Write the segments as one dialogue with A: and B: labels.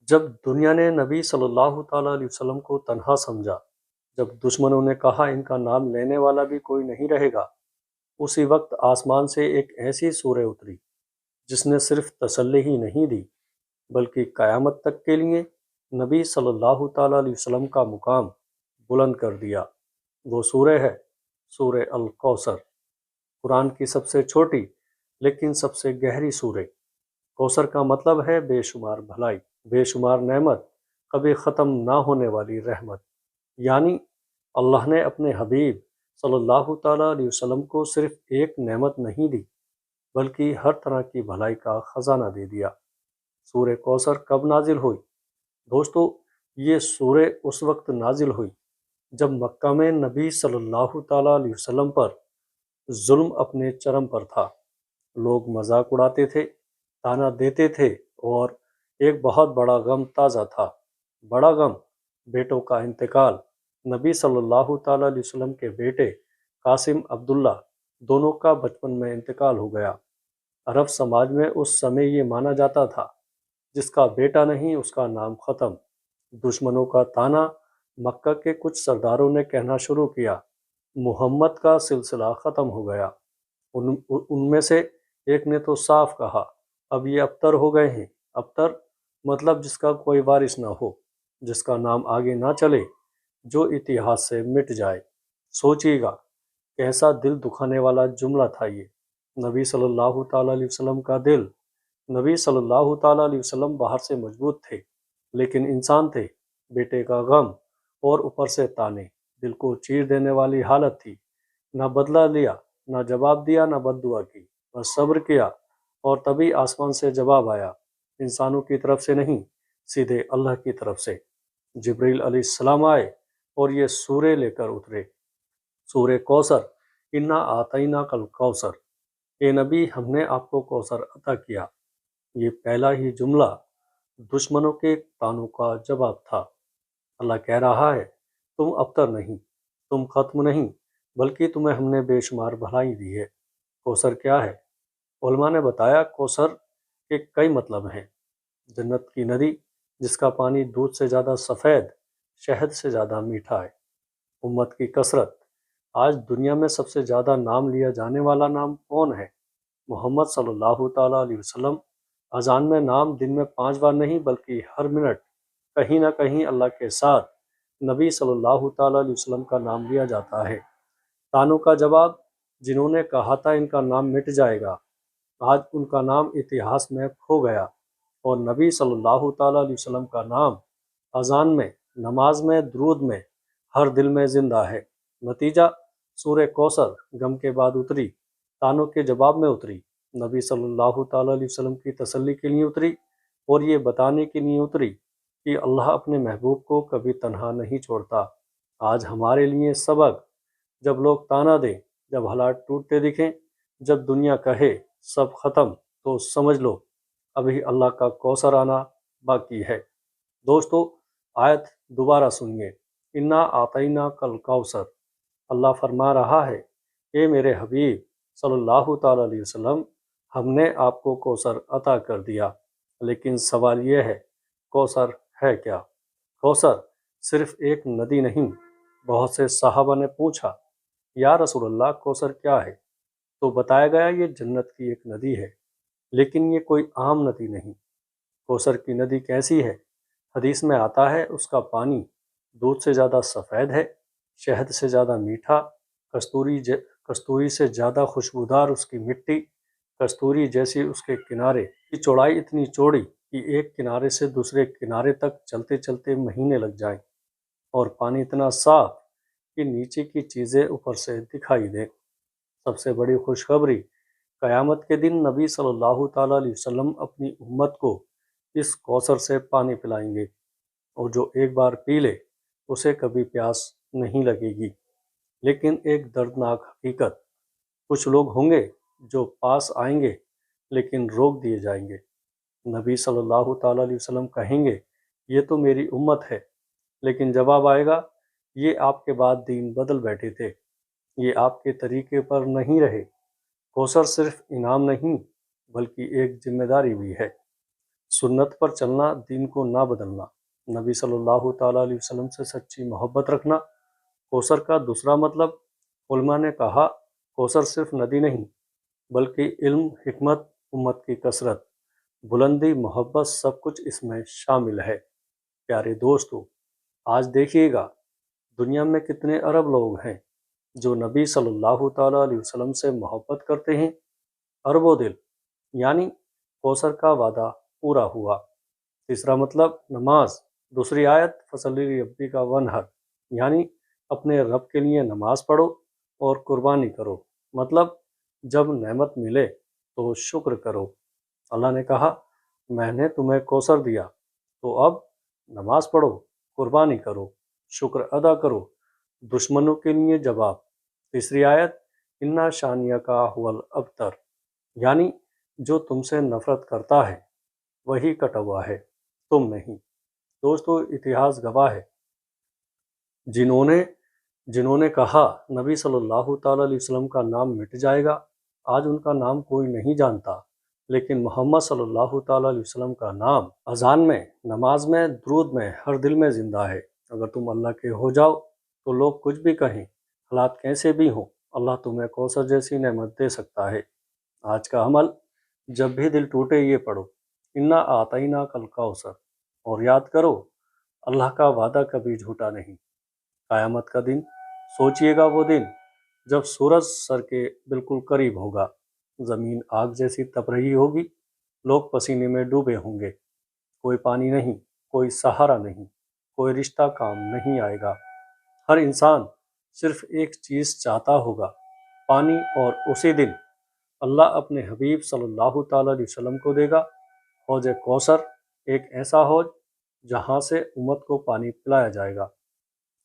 A: جب دنیا نے نبی صلی اللہ تعالیٰ علیہ وسلم کو تنہا سمجھا، جب دشمنوں نے کہا ان کا نام لینے والا بھی کوئی نہیں رہے گا، اسی وقت آسمان سے ایک ایسی سورہ اتری جس نے صرف تسلی ہی نہیں دی بلکہ قیامت تک کے لیے نبی صلی اللہ تعالیٰ علیہ وسلم کا مقام بلند کر دیا۔ وہ سورہ ہے سورہ الکوثر، قرآن کی سب سے چھوٹی لیکن سب سے گہری سورہ۔ کوثر کا مطلب ہے بے شمار بھلائی، بے شمار نعمت، کبھی ختم نہ ہونے والی رحمت۔ یعنی اللہ نے اپنے حبیب صلی اللہ تعالیٰ علیہ وسلم کو صرف ایک نعمت نہیں دی بلکہ ہر طرح کی بھلائی کا خزانہ دے دیا۔ سورہ کوثر کب نازل ہوئی؟ دوستو، یہ سورہ اس وقت نازل ہوئی جب مکہ میں نبی صلی اللہ تعالیٰ علیہ وسلم پر ظلم اپنے چرم پر تھا۔ لوگ مذاق اڑاتے تھے، طعنہ دیتے تھے اور ایک بہت بڑا غم تازہ تھا۔ بڑا غم بیٹوں کا انتقال۔ نبی صلی اللہ تعالیٰ علیہ وسلم کے بیٹے قاسم عبداللہ دونوں کا بچپن میں انتقال ہو گیا۔ عرب سماج میں اس سمے یہ مانا جاتا تھا جس کا بیٹا نہیں اس کا نام ختم۔ دشمنوں کا طعنہ۔ مکہ کے کچھ سرداروں نے کہنا شروع کیا محمد کا سلسلہ ختم ہو گیا۔ ان میں سے ایک نے تو صاف کہا اب یہ ابتر ہو گئے ہیں۔ ابتر مطلب جس کا کوئی وارث نہ ہو، جس کا نام آگے نہ چلے، جو اتہاس سے مٹ جائے۔ سوچیے گا کیسا دل دکھانے والا جملہ تھا یہ۔ نبی صلی اللہ تعالیٰ علیہ وسلم کا دل۔ نبی صلی اللہ تعالیٰ علیہ وسلم باہر سے مضبوط تھے لیکن انسان تھے۔ بیٹے کا غم اور اوپر سے طعنے، دل کو چیر دینے والی حالت تھی۔ نہ بدلہ لیا، نہ جواب دیا، نہ بد دعا کی، بس صبر کیا۔ اور تبھی آسمان سے جواب آیا، انسانوں کی طرف سے نہیں، سیدھے اللہ کی طرف سے۔ جبریل علیہ السلام آئے اور یہ سورہ لے کر اترے، سورہ کوثر۔ انا آتینا کل کوثر، اے نبی ہم نے آپ کو کوثر عطا کیا۔ یہ پہلا ہی جملہ دشمنوں کے طعنوں کا جواب تھا۔ اللہ کہہ رہا ہے تم ابتر نہیں، تم ختم نہیں، بلکہ تمہیں ہم نے بے شمار بھلائی دی ہے۔ کوثر کیا ہے؟ علماء نے بتایا کوثر کے کئی مطلب ہیں۔ جنت کی ندی جس کا پانی دودھ سے زیادہ سفید، شہد سے زیادہ میٹھا ہے۔ امت کی کثرت۔ آج دنیا میں سب سے زیادہ نام لیا جانے والا نام کون ہے؟ محمد صلی اللہ تعالیٰ علیہ وسلم۔ اذان میں نام دن میں 5 بار نہیں بلکہ ہر منٹ کہیں نہ کہیں اللہ کے ساتھ نبی صلی اللہ تعالیٰ علیہ وسلم کا نام لیا جاتا ہے۔ طعنوں کا جواب۔ جنہوں نے کہا تھا ان کا نام مٹ جائے گا، آج ان کا نام اتہاس میں کھو گیا، اور نبی صلی اللہ تعالیٰ علیہ وسلم کا نام اذان میں، نماز میں، درود میں، ہر دل میں زندہ ہے۔ نتیجہ سورہ کوثر غم کے بعد اتری، طعنوں کے جواب میں اتری، نبی صلی اللہ تعالیٰ علیہ وسلم کی تسلی کے لیے اتری، اور یہ بتانے کے لیے اتری کہ اللہ اپنے محبوب کو کبھی تنہا نہیں چھوڑتا۔ آج ہمارے لیے سبق، جب لوگ طعنہ دیں، جب حالات ٹوٹتے دکھیں، جب دنیا کہے سب ختم، تو سمجھ لو ابھی اللہ کا کوثر آنا باقی ہے۔ دوستو، آیت دوبارہ سنیے۔ انا آتینا کل کوثر۔ اللہ فرما رہا ہے اے میرے حبیب صلی اللہ تعالیٰ علیہ وسلم، ہم نے آپ کو کوثر عطا کر دیا۔ لیکن سوال یہ ہے کوثر ہے کیا؟ کوثر صرف ایک ندی نہیں۔ بہت سے صحابہ نے پوچھا یا رسول اللہ کوثر کیا ہے؟ تو بتایا گیا یہ جنت کی ایک ندی ہے، لیکن یہ کوئی عام ندی نہیں۔ کوثر کی ندی کیسی ہے؟ حدیث میں آتا ہے اس کا پانی دودھ سے زیادہ سفید ہے، شہد سے زیادہ میٹھا، کستوری سے زیادہ خوشبودار اس کی مٹی، کستوری جیسی اس کے کنارے کی چوڑائی اتنی چوڑی کہ ایک کنارے سے دوسرے کنارے تک چلتے چلتے مہینے لگ جائیں، اور پانی اتنا صاف کہ نیچے کی چیزیں اوپر سے دکھائی دیں۔ سب سے بڑی خوشخبری، قیامت کے دن نبی صلی اللہ تعالیٰ علیہ وسلم اپنی امت کو اس کوثر سے پانی پلائیں گے، اور جو ایک بار پی لے اسے کبھی پیاس نہیں لگے گی۔ لیکن ایک دردناک حقیقت، کچھ لوگ ہوں گے جو پاس آئیں گے لیکن روک دیے جائیں گے۔ نبی صلی اللہ تعالیٰ علیہ وسلم کہیں گے یہ تو میری امت ہے، لیکن جواب آئے گا یہ آپ کے بعد دین بدل بیٹھے تھے، یہ آپ کے طریقے پر نہیں رہے۔ کوثر صرف انعام نہیں بلکہ ایک ذمہ داری بھی ہے۔ سنت پر چلنا، دین کو نہ بدلنا، نبی صلی اللہ تعالیٰ علیہ وسلم سے سچی محبت رکھنا۔ کوثر کا دوسرا مطلب، علماء نے کہا، کوثر صرف ندی نہیں بلکہ علم، حکمت، امت کی کثرت، بلندی، محبت، سب کچھ اس میں شامل ہے۔ پیارے دوستو، آج دیکھیے گا دنیا میں کتنے ارب لوگ ہیں جو نبی صلی اللہ تعالیٰ علیہ وسلم سے محبت کرتے ہیں۔ اربوں دل، یعنی کوثر کا وعدہ پورا ہوا۔ تیسرا مطلب، نماز، دوسری آیت فصلی ربی کا ونہر، یعنی اپنے رب کے لیے نماز پڑھو اور قربانی کرو، مطلب جب نعمت ملے تو شکر کرو۔ اللہ نے کہا، میں نے تمہیں کوثر دیا تو اب نماز پڑھو، قربانی کرو، شکر ادا کرو، دشمنوں کے لیے جواب۔ تیسری آیت، انا شانیہ کا هو الابتر، یعنی جو تم سے نفرت کرتا ہے وہی کٹا ہوا ہے، تم نہیں۔ دوستو، اتہاس گواہ ہے، جنہوں نے کہا نبی صلی اللہ تعالیٰ علیہ وسلم کا نام مٹ جائے گا، آج ان کا نام کوئی نہیں جانتا، لیکن محمد صلی اللہ تعالیٰ علیہ وسلم کا نام اذان میں، نماز میں، درود میں، ہر دل میں زندہ ہے۔ اگر تم اللہ کے ہو جاؤ تو لوگ کچھ بھی کہیں، حالات کیسے بھی ہوں، اللہ تمہیں کوثر جیسی نعمت دے سکتا ہے۔ آج کا عمل، جب بھی دل ٹوٹے یہ پڑھو، انا اعطیناک الکوثر، اور یاد کرو اللہ کا وعدہ کبھی جھوٹا نہیں۔ قیامت کا دن، سوچئے گا وہ دن جب سورج سر کے بالکل قریب ہوگا، زمین آگ جیسی تپ رہی ہوگی، لوگ پسینے میں ڈوبے ہوں گے، کوئی پانی نہیں، کوئی سہارا نہیں، کوئی رشتہ کام نہیں آئے گا۔ ہر انسان صرف ایک چیز چاہتا ہوگا، پانی، اور اسی دن اللہ اپنے حبیب صلی اللہ تعالیٰ علیہ وسلم کو دے گا حوض کوثر، ایک ایسا حوض جہاں سے امت کو پانی پلایا جائے گا۔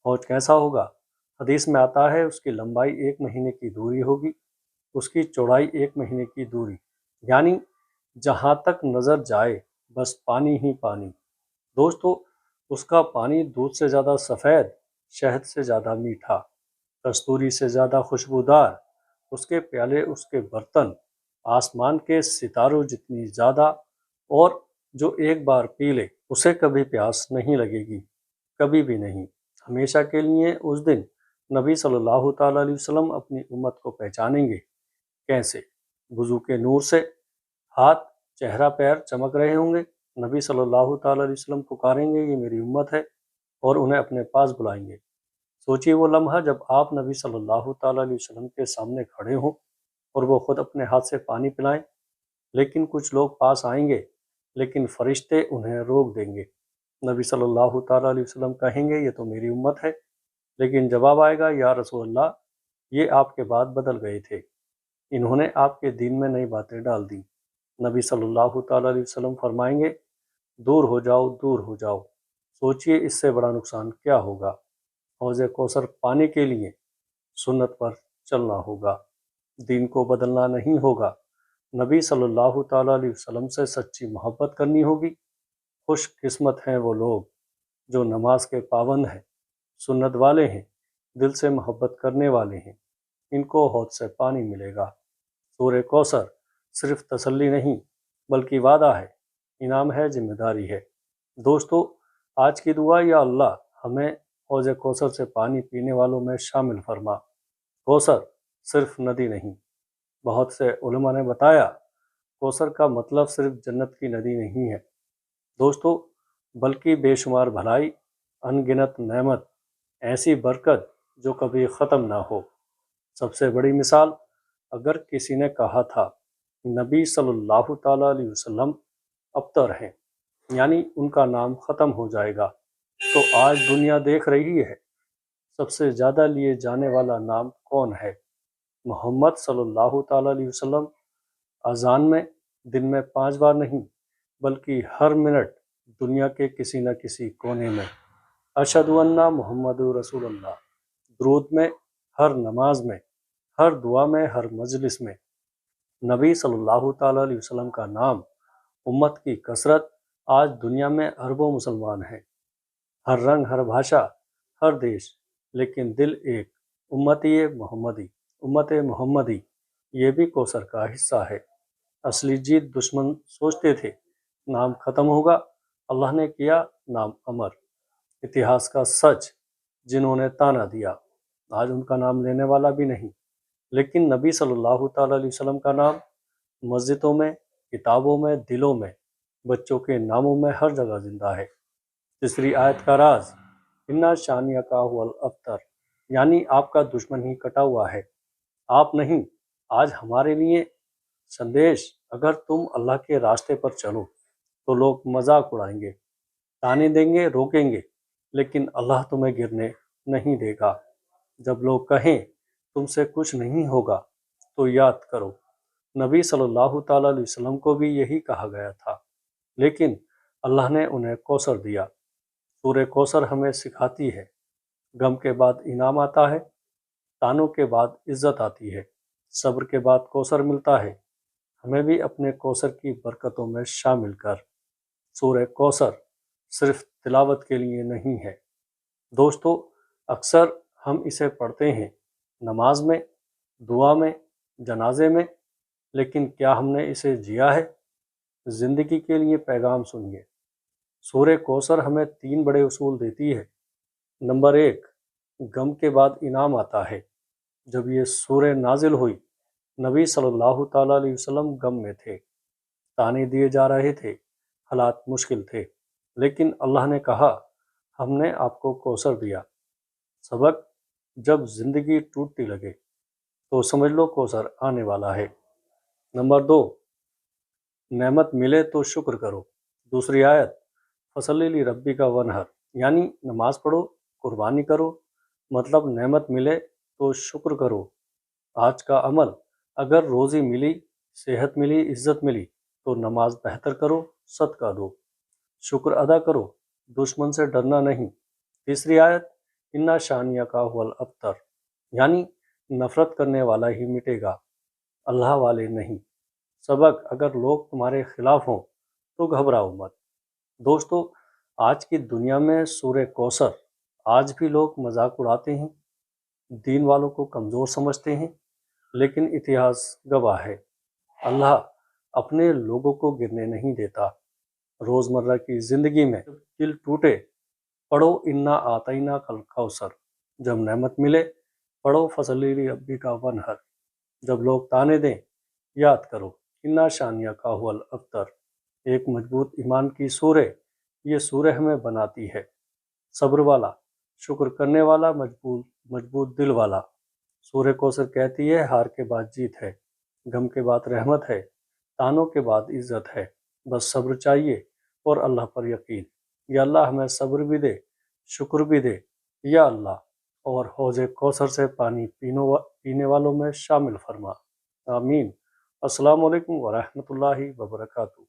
A: حوض کیسا ہوگا؟ حدیث میں آتا ہے، اس کی لمبائی 1 مہینے کی دوری ہوگی، اس کی چوڑائی 1 مہینے کی دوری، یعنی جہاں تک نظر جائے بس پانی ہی پانی۔ دوستو، اس کا پانی دودھ سے زیادہ سفید، شہد سے زیادہ میٹھا، کستوری سے زیادہ خوشبودار، اس کے پیالے، اس کے برتن آسمان کے ستاروں جتنی زیادہ، اور جو ایک بار پی لے اسے کبھی پیاس نہیں لگے گی، کبھی بھی نہیں، ہمیشہ کے لیے۔ اس دن نبی صلی اللہ تعالیٰ علیہ وسلم اپنی امت کو پہچانیں گے۔ کیسے؟ وضو کے نور سے، ہاتھ، چہرہ، پیر چمک رہے ہوں گے، نبی صلی اللہ تعالیٰ علیہ وسلم پکاریں گے، یہ میری امت ہے، اور انہیں اپنے پاس بلائیں گے۔ سوچئے وہ لمحہ جب آپ نبی صلی اللہ تعالیٰ علیہ وسلم کے سامنے کھڑے ہوں اور وہ خود اپنے ہاتھ سے پانی پلائیں، لیکن کچھ لوگ پاس آئیں گے، لیکن فرشتے انہیں روک دیں گے۔ نبی صلی اللہ تعالیٰ علیہ وسلم کہیں گے، یہ تو میری امت ہے، لیکن جواب آئے گا، یا رسول اللہ، یہ آپ کے بعد بدل گئے تھے، انہوں نے آپ کے دین میں نئی باتیں ڈال دیں۔ نبی صلی اللہ تعالیٰ علیہ وسلم فرمائیں گے، دور ہو جاؤ، دور ہو جاؤ۔ سوچئے اس سے بڑا نقصان کیا ہوگا۔ حوض کوثر پانے کے لیے سنت پر چلنا ہوگا، دین کو بدلنا نہیں ہوگا، نبی صلی اللہ تعالیٰ علیہ وسلم سے سچی محبت کرنی ہوگی۔ خوش قسمت ہیں وہ لوگ جو نماز کے پابند ہیں، سنت والے ہیں، دل سے محبت کرنے والے ہیں، ان کو حوض سے پانی ملے گا۔ سورہ کوثر صرف تسلی نہیں بلکہ وعدہ ہے، انعام ہے، ذمہ داری ہے۔ دوستو، آج کی دعا، یا اللہ ہمیں حوض کوثر سے پانی پینے والوں میں شامل فرما۔ کوثر صرف ندی نہیں، بہت سے علماء نے بتایا کوثر کا مطلب صرف جنت کی ندی نہیں ہے دوستو، بلکہ بے شمار بھلائی، ان گنت نعمت، ایسی برکت جو کبھی ختم نہ ہو۔ سب سے بڑی مثال، اگر کسی نے کہا تھا نبی صلی اللہ تعالیٰ علیہ وسلم ابتر ہیں، یعنی ان کا نام ختم ہو جائے گا، تو آج دنیا دیکھ رہی ہے سب سے زیادہ لیے جانے والا نام کون ہے؟ محمد صلی اللہ تعالیٰ علیہ وسلم۔ اذان میں دن میں 5 بار نہیں بلکہ ہر منٹ دنیا کے کسی نہ کسی کونے میں اشہد ان محمد رسول اللہ، درود میں، ہر نماز میں، ہر دعا میں، ہر مجلس میں نبی صلی اللہ تعالیٰ علیہ وسلم کا نام، امت کی کثرت۔ آج دنیا میں اربوں مسلمان ہیں، ہر رنگ، ہر بھاشا، ہر دیش، لیکن دل ایک، امتی محمدی، امت محمدی۔ یہ بھی کوثر کا حصہ ہے۔ اصلی جیت دشمن سوچتے تھے نام ختم ہوگا، اللہ نے کیا نام امر۔ اتہاس کا سچ، جنہوں نے تانا دیا، آج ان کا نام لینے والا بھی نہیں، لیکن نبی صلی اللہ تعالیٰ علیہ وسلم کا نام مسجدوں میں، کتابوں میں، دلوں میں، بچوں کے ناموں میں ہر جگہ زندہ ہے۔ تیسری آیت کا راز، انا شانیہ کا هو الابتر، یعنی آپ کا دشمن ہی کٹا ہوا ہے، آپ نہیں۔ آج ہمارے لیے سندیش، اگر تم اللہ کے راستے پر چلو تو لوگ مذاق اڑائیں گے، تانے دیں گے، روکیں گے، لیکن اللہ تمہیں گرنے نہیں دے گا۔ جب لوگ کہیں تم سے کچھ نہیں ہوگا تو یاد کرو نبی صلی اللہ تعالیٰ علیہ وسلم کو بھی یہی کہا گیا تھا، لیکن اللہ نے انہیں کوثر دیا۔ سورہ کوثر ہمیں سکھاتی ہے غم کے بعد انعام آتا ہے، تانوں کے بعد عزت آتی ہے، صبر کے بعد کوثر ملتا ہے۔ ہمیں بھی اپنے کوثر کی برکتوں میں شامل کر۔ سورہ کوثر صرف تلاوت کے لیے نہیں ہے دوستو، اکثر ہم اسے پڑھتے ہیں نماز میں، دعا میں، جنازے میں، لیکن کیا ہم نے اسے جیا ہے؟ زندگی کے لیے پیغام سنیے۔ سورہ کوثر ہمیں 3 بڑے اصول دیتی ہے۔ نمبر 1، غم کے بعد انعام آتا ہے۔ جب یہ سورہ نازل ہوئی، نبی صلی اللہ تعالیٰ علیہ وسلم غم میں تھے، تانے دیے جا رہے تھے، حالات مشکل تھے، لیکن اللہ نے کہا ہم نے آپ کو کوثر دیا۔ سبق، جب زندگی ٹوٹتی لگے تو سمجھ لو کوثر آنے والا ہے۔ نمبر 2، نعمت ملے تو شکر کرو۔ دوسری آیت، فصلی لربک ونحر، یعنی نماز پڑھو، قربانی کرو، مطلب نعمت ملے تو شکر کرو۔ آج کا عمل، اگر روزی ملی، صحت ملی، عزت ملی تو نماز بہتر کرو، صدقہ دو، شکر ادا کرو، دشمن سے ڈرنا نہیں۔ تیسری آیت، انا شانیہ کا هو الابتر، یعنی نفرت کرنے والا ہی مٹے گا، اللہ والے نہیں۔ سبق، اگر لوگ تمہارے خلاف ہوں تو گھبراؤ مت۔ دوستو، آج کی دنیا میں سورہ کوثر آج بھی لوگ مذاق اڑاتے ہیں، دین والوں کو کمزور سمجھتے ہیں، لیکن اتہاس گواہ ہے اللہ اپنے لوگوں کو گرنے نہیں دیتا۔ روزمرہ کی زندگی میں دل ٹوٹے، پڑھو انا آتینا کل کوثر، جب نعمت ملے پڑھو فصلی لربک ونحر، جب لوگ تانے دیں یاد کرو انا شانیہ کا هو الابتر۔ ایک مضبوط ایمان کی سورہ، یہ سورہ ہمیں بناتی ہے صبر والا، شکر کرنے والا، مضبوط دل والا۔ سورہ کوثر کہتی ہے ہار کے بعد جیت ہے، غم کے بعد رحمت ہے، تانوں کے بعد عزت ہے، بس صبر چاہیے اور اللہ پر یقین۔ یا اللہ ہمیں صبر بھی دے، شکر بھی دے یا اللہ، اور حوض کوثر سے پانی پینے والوں میں شامل فرما، آمین۔ السلام علیکم ورحمۃ اللہ وبرکاتہ۔